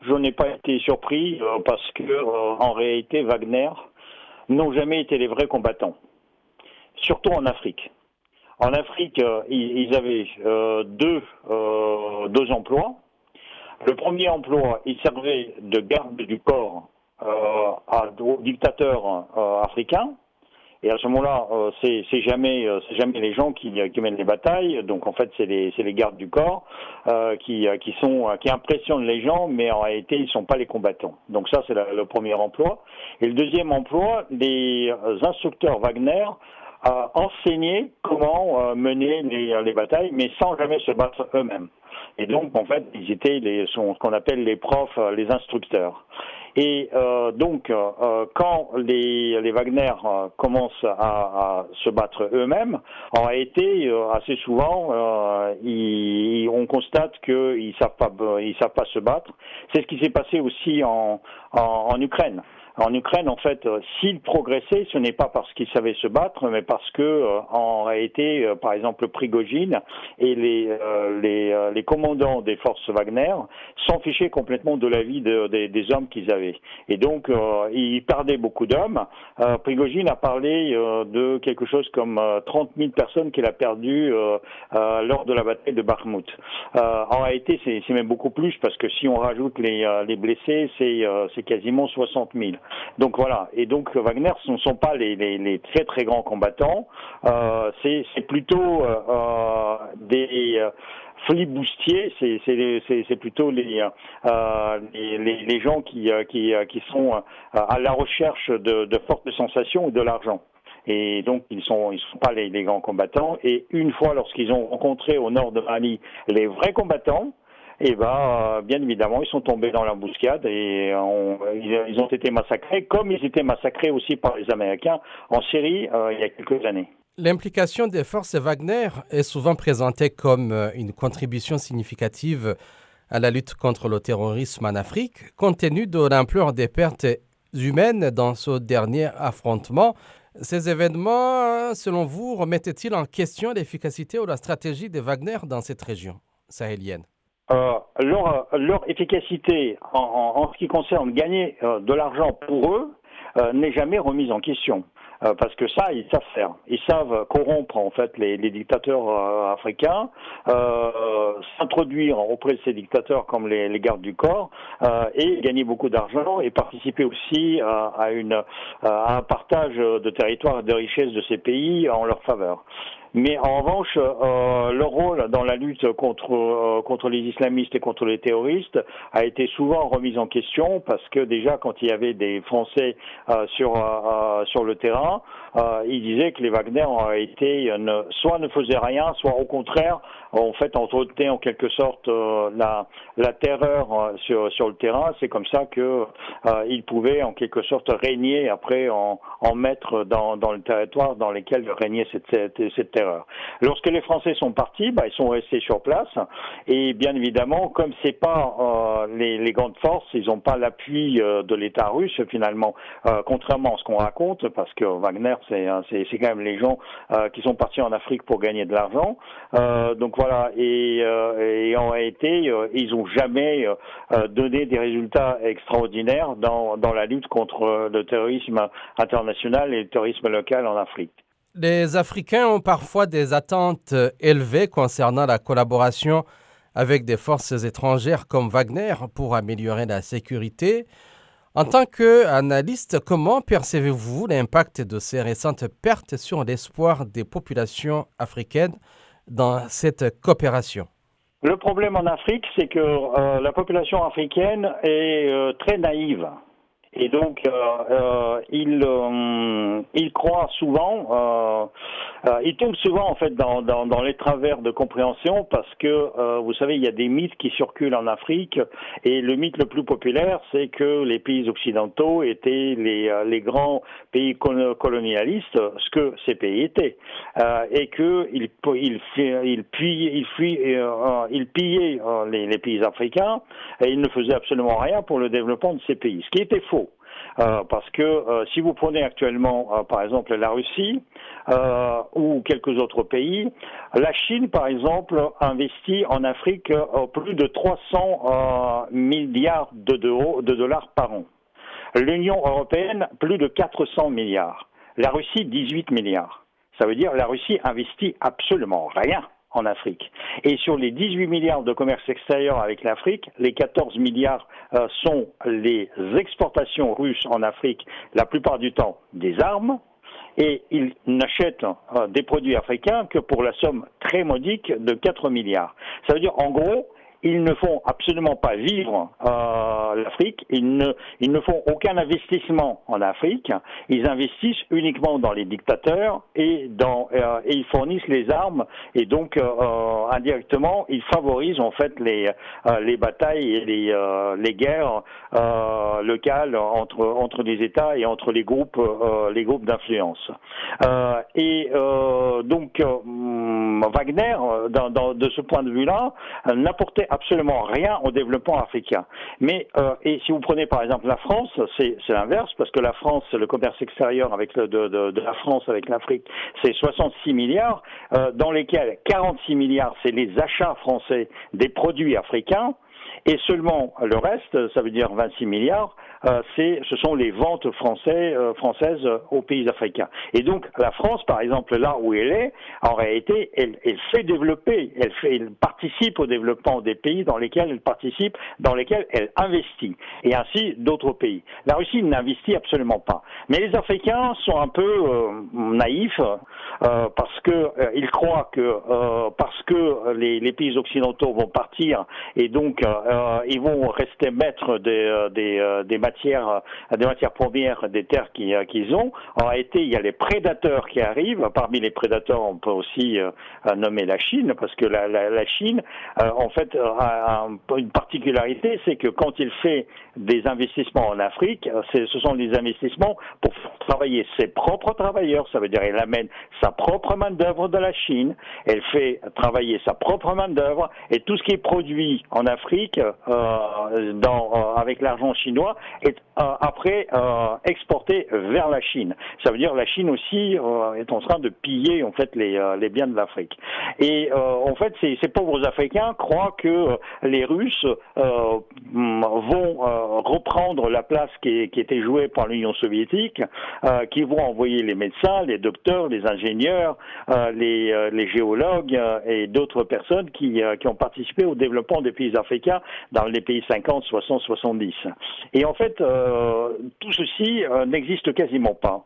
je n'ai pas été surpris parce que, en réalité, Wagner n'ont jamais été les vrais combattants, surtout en Afrique. En Afrique, ils avaient deux emplois. Le premier emploi, ils servaient de garde du corps aux dictateurs africains. Et à ce moment-là, c'est jamais les gens qui mènent les batailles. Donc en fait, c'est les gardes du corps qui impressionnent les gens, mais en réalité, ils sont pas les combattants. Donc ça, c'est le premier emploi. Et le deuxième emploi, les instructeurs Wagner enseignaient comment mener les batailles, mais sans jamais se battre eux-mêmes. Et donc, en fait, ils étaient ce qu'on appelle les profs, les instructeurs. Et donc, quand les Wagner commencent à se battre eux-mêmes, en réalité, assez souvent, on constate qu'ils savent pas se battre. C'est ce qui s'est passé aussi en Ukraine. En Ukraine, en fait, s'ils progressaient, ce n'est pas parce qu'ils savaient se battre, mais parce que, en réalité, par exemple, Prigojine et les commandants des forces Wagner s'en fichaient complètement de la vie des hommes qu'ils avaient. Et donc, ils perdaient beaucoup d'hommes. Prigojine a parlé de quelque chose comme 30 000 personnes qu'il a perdues lors de la bataille de Bakhmout. En réalité, c'est même beaucoup plus, parce que si on rajoute les blessés, c'est quasiment 60 000. Donc voilà, et donc Wagner, ce ne sont pas les très très grands combattants, c'est plutôt des fliboustiers, c'est plutôt les gens qui sont à la recherche de fortes sensations ou de l'argent. Et donc ils sont pas les grands combattants. Et une fois, lorsqu'ils ont rencontré au nord de Mali les vrais combattants, et bien évidemment, ils sont tombés dans l'embuscade et ils ont été massacrés, comme ils étaient massacrés aussi par les Américains en Syrie il y a quelques années. L'implication des forces Wagner est souvent présentée comme une contribution significative à la lutte contre le terrorisme en Afrique, compte tenu de l'ampleur des pertes humaines dans ce dernier affrontement. Ces événements, selon vous, remettent-ils en question l'efficacité ou la stratégie des Wagner dans cette région sahélienne? Leur efficacité en ce qui concerne gagner de l'argent pour eux n'est jamais remise en question. Parce que ça, ils savent faire. Ils savent corrompre en fait les dictateurs africains, s'introduire auprès de ces dictateurs comme les gardes du corps, et gagner beaucoup d'argent et participer aussi à un partage de territoires et de richesses de ces pays en leur faveur. Mais en revanche, leur rôle dans la lutte contre les islamistes et contre les terroristes a été souvent remis en question, parce que déjà quand il y avait des Français sur le terrain, ils disaient que les Wagner soit ne faisaient rien, soit au contraire en fait entretenaient en quelque sorte la terreur sur le terrain. C'est comme ça que ils pouvaient en quelque sorte régner après en maître dans le territoire dans lequel régnait cette terreur. Lorsque les Français sont partis, ils sont restés sur place, et bien évidemment, comme c'est pas les grandes forces, ils n'ont pas l'appui de l'État russe finalement, contrairement à ce qu'on raconte, parce que Wagner c'est quand même les gens qui sont partis en Afrique pour gagner de l'argent. Donc voilà, et en réalité, ils n'ont jamais donné des résultats extraordinaires dans la lutte contre le terrorisme international et le terrorisme local en Afrique. Les Africains ont parfois des attentes élevées concernant la collaboration avec des forces étrangères comme Wagner pour améliorer la sécurité. En tant qu'analyste, comment percevez-vous l'impact de ces récentes pertes sur l'espoir des populations africaines dans cette coopération? Le problème en Afrique, c'est que la population africaine est très naïve. Et donc, il croit souvent, il tombe souvent en fait dans les travers de compréhension, parce que vous savez, il y a des mythes qui circulent en Afrique, et le mythe le plus populaire, c'est que les pays occidentaux étaient les grands pays colonialistes, ce que ces pays étaient, et que ils pillaient les pays africains, et ils ne faisaient absolument rien pour le développement de ces pays, ce qui était faux. faux. Parce que si vous prenez actuellement, par exemple, la Russie ou quelques autres pays, la Chine, par exemple, investit en Afrique plus de 300 milliards de dollars par an. L'Union européenne, plus de 400 milliards. La Russie, 18 milliards. Ça veut dire que la Russie investit absolument rien en Afrique. Et sur les 18 milliards de commerce extérieur avec l'Afrique, les 14 milliards sont les exportations russes en Afrique, la plupart du temps des armes, et ils n'achètent des produits africains que pour la somme très modique de 4 milliards. Ça veut dire, en gros, ils ne font absolument pas vivre l'Afrique, ils ne font aucun investissement en Afrique, ils investissent uniquement dans les dictateurs et ils fournissent les armes et donc indirectement ils favorisent en fait les batailles et les guerres locales entre les États et entre les groupes d'influence. Donc Wagner, de ce point de vue-là, n'apportait absolument rien au développement africain. Mais et si vous prenez par exemple la France, c'est l'inverse, parce que la France, le commerce extérieur avec de la France avec l'Afrique, c'est 66 milliards, dans lesquels 46 milliards, c'est les achats français des produits africains, et seulement le reste, ça veut dire 26 milliards, ce sont les ventes françaises aux pays africains. Et donc la France, par exemple, là où elle est, en réalité, elle fait développer, elle participe au développement des pays dans lesquels elle participe, dans lesquels elle investit, et ainsi d'autres pays. La Russie n'investit absolument pas. Mais les Africains sont un peu naïfs parce que ils croient que parce que les pays occidentaux vont partir et donc ils vont rester maîtres des matières premières des terres qu'ils ont. En réalité, il y a les prédateurs qui arrivent. Parmi les prédateurs, on peut aussi nommer la Chine, parce que la Chine, en fait, a une particularité, c'est que quand il fait des investissements en Afrique, ce sont des investissements pour faire travailler ses propres travailleurs. Ça veut dire qu'elle amène sa propre main-d'œuvre de la Chine, elle fait travailler sa propre main-d'œuvre, et tout ce qui est produit en Afrique avec l'argent chinois est après exporté vers la Chine. Ça veut dire que la Chine aussi est en train de piller en fait les biens de l'Afrique. Et en fait, ces pauvres Africains croient que les Russes vont reprendre la place qui était jouée par l'Union soviétique, qui vont envoyer les médecins, les docteurs, les ingénieurs, les géologues et d'autres personnes qui ont participé au développement des pays africains dans les pays 50, 60, 70. Et en fait, tout ceci n'existe quasiment pas,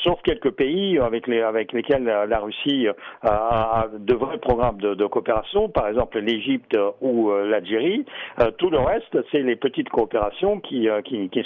sauf quelques pays avec lesquels la Russie a de vrais programmes de coopération, par exemple l'Égypte ou l'Algérie. Tout le reste, c'est les petites coopérations qui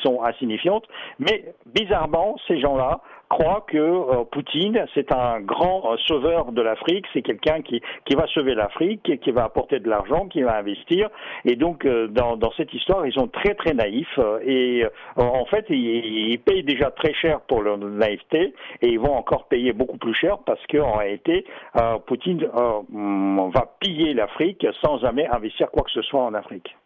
sont insignifiantes, mais bizarrement, ces gens-là croient que Poutine, c'est un grand sauveur de l'Afrique, c'est quelqu'un qui va sauver l'Afrique, qui va apporter de l'argent, qui va investir, et donc dans cette histoire, ils sont très très naïfs, et en fait, ils payent déjà très cher pour leur naïveté, et ils vont encore payer beaucoup plus cher, parce qu'en réalité, Poutine va piller l'Afrique sans jamais investir quoi que ce soit en Afrique.